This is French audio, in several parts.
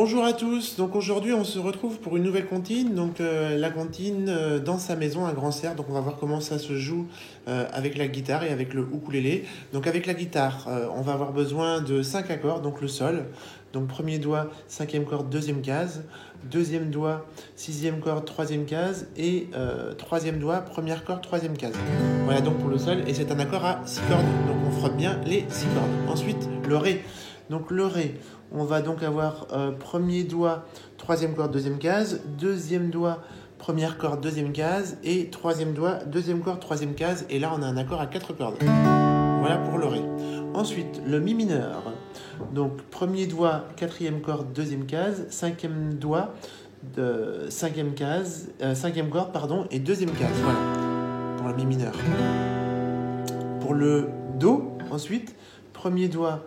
Bonjour à tous, donc aujourd'hui on se retrouve pour une nouvelle comptine, donc la comptine dans sa maison, un grand cerf, donc on va voir comment ça se joue avec la guitare et avec le ukulélé. Donc avec la guitare, on va avoir besoin de 5 accords, donc le sol, donc premier doigt, cinquième corde, deuxième case, deuxième doigt, sixième corde, troisième case, et troisième doigt, première corde, troisième case. Voilà donc pour le sol, et c'est un accord à 6 cordes, donc on frotte bien les 6 cordes. Ensuite le ré, donc le ré, on va donc avoir premier doigt, troisième corde, deuxième case, deuxième doigt, première corde, deuxième case, et troisième doigt, deuxième corde, troisième case, et là on a un accord à 4 cordes. Voilà pour le ré. Ensuite, le mi mineur. Donc premier doigt, quatrième corde, deuxième case, cinquième doigt, cinquième corde, pardon, et deuxième case. Voilà, pour le mi mineur. Pour le do, ensuite, premier doigt,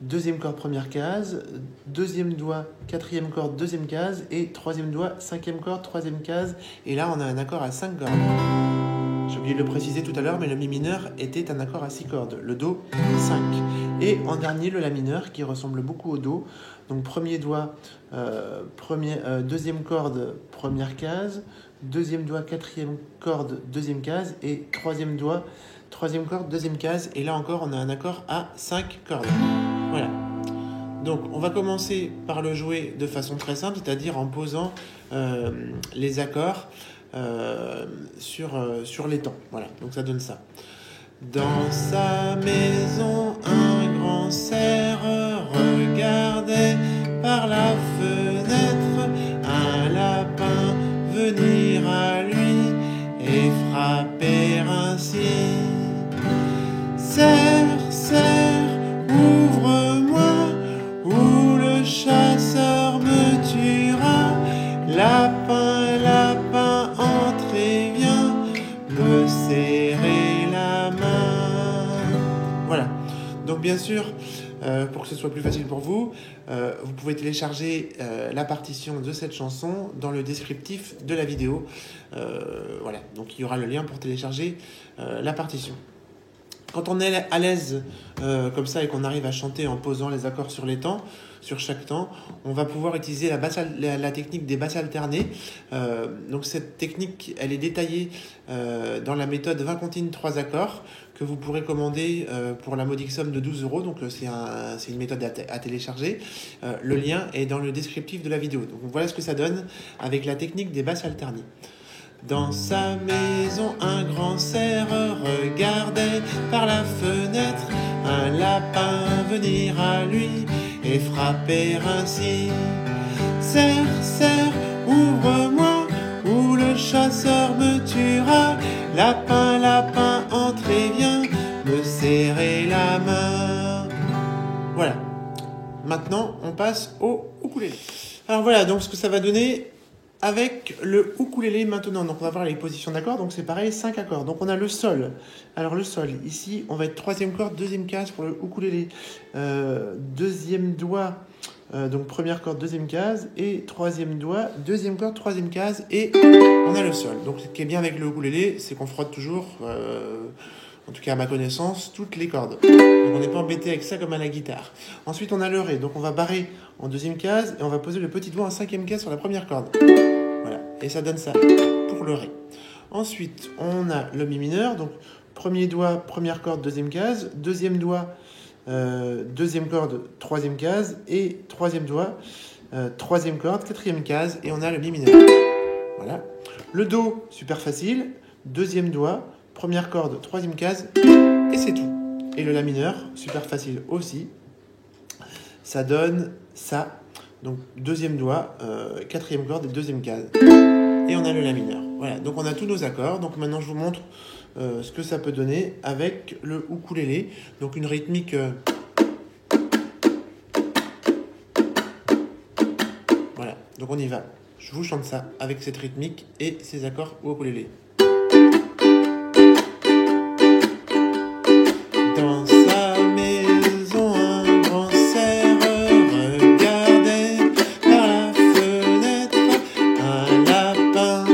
deuxième corde, première case, deuxième doigt, quatrième corde, deuxième case, et troisième doigt, cinquième corde, troisième case, et là on a un accord à 5 cordes. J'ai oublié de le préciser tout à l'heure, mais le mi mineur était un accord à 6 cordes, le do 5. Et en dernier, le la mineur qui ressemble beaucoup au do. Donc premier doigt, deuxième corde, première case, deuxième doigt, quatrième corde, deuxième case, et troisième doigt, troisième corde, deuxième case, et là encore on a un accord à 5 cordes. Voilà. Donc on va commencer par le jouer de façon très simple, c'est-à-dire en posant les accords sur les temps. Voilà, donc ça donne ça. Dans sa maison, un grand cerf regardait par la fenêtre un lapin venir à lui et frapper ainsi. Cerf, cerf, ouvre-moi, ou le chasseur me tuera. Lapin, lapin, entre et viens me serrer la main. Voilà. Donc bien sûr, pour que ce soit plus facile pour vous, vous pouvez télécharger la partition de cette chanson dans le descriptif de la vidéo. Voilà. Donc il y aura le lien pour télécharger la partition. Quand on est à l'aise comme ça et qu'on arrive à chanter en posant les accords sur les temps, sur chaque temps, on va pouvoir utiliser la technique des basses alternées. Donc cette technique, elle est détaillée dans la méthode 20 comptines 3 accords que vous pourrez commander pour la modique somme de 12 €. Donc c'est une méthode à télécharger. Le lien est dans le descriptif de la vidéo. Donc voilà ce que ça donne avec la technique des basses alternées. Dans sa maison, un grand cerf regardait par la fenêtre un lapin venir à lui et frapper ainsi. Cerf, cerf, ouvre-moi, ou le chasseur me tuera. Lapin, lapin, entre et viens me serrer la main. Voilà. Maintenant, on passe au ukulélé. Alors voilà, donc ce que ça va donner avec le ukulélé maintenant. Donc on va voir les positions d'accords, donc c'est pareil, 5 accords. Donc on a le sol. Alors le sol, ici on va être troisième corde, deuxième case pour le ukulélé, deuxième doigt, donc première corde, deuxième case, et troisième doigt, deuxième corde, troisième case, et on a le sol. Donc ce qui est bien avec le ukulélé, c'est qu'on frotte toujours, en tout cas à ma connaissance, toutes les cordes. Donc on n'est pas embêté avec ça comme à la guitare. Ensuite on a le ré, donc on va barrer en deuxième case et on va poser le petit doigt en cinquième case sur la première corde. Voilà, et ça donne ça pour le ré. Ensuite on a le mi mineur, donc premier doigt, première corde, deuxième case, deuxième doigt, deuxième corde, troisième case, et troisième doigt, troisième corde, quatrième case, et on a le mi mineur. Voilà. Le do, super facile, deuxième doigt, première corde, troisième case, et c'est tout. Et le la mineur, super facile aussi. Ça donne ça. Donc deuxième doigt, quatrième corde et deuxième case. Et on a le la mineur. Voilà, donc on a tous nos accords. Donc maintenant je vous montre ce que ça peut donner avec le ukulélé. Donc une rythmique... Voilà, donc on y va. Je vous chante ça avec cette rythmique et ces accords au ukulélé. Dans sa maison, un grand cerf regardait par la fenêtre un lapin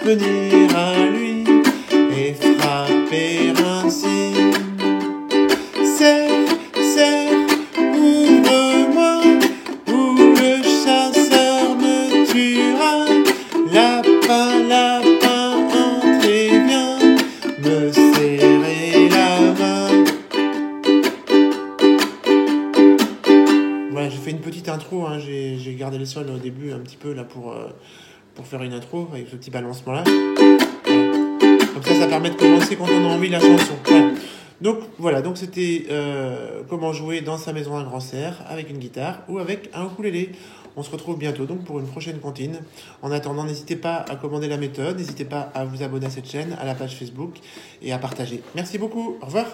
venir à lui et frapper ainsi. Cerf, cerf, ouvre-moi, ou Voilà, j'ai fait une petite intro, hein, j'ai gardé les sols au début un petit peu là pour faire une intro avec ce petit balancement là. Comme ça permet de commencer quand on a envie la chanson. Voilà, donc c'était comment jouer dans sa maison un grand cerf avec une guitare ou avec un ukulélé. On se retrouve bientôt donc pour une prochaine comptine. En attendant, n'hésitez pas à commander la méthode, n'hésitez pas à vous abonner à cette chaîne, à la page Facebook et à partager. Merci beaucoup, au revoir.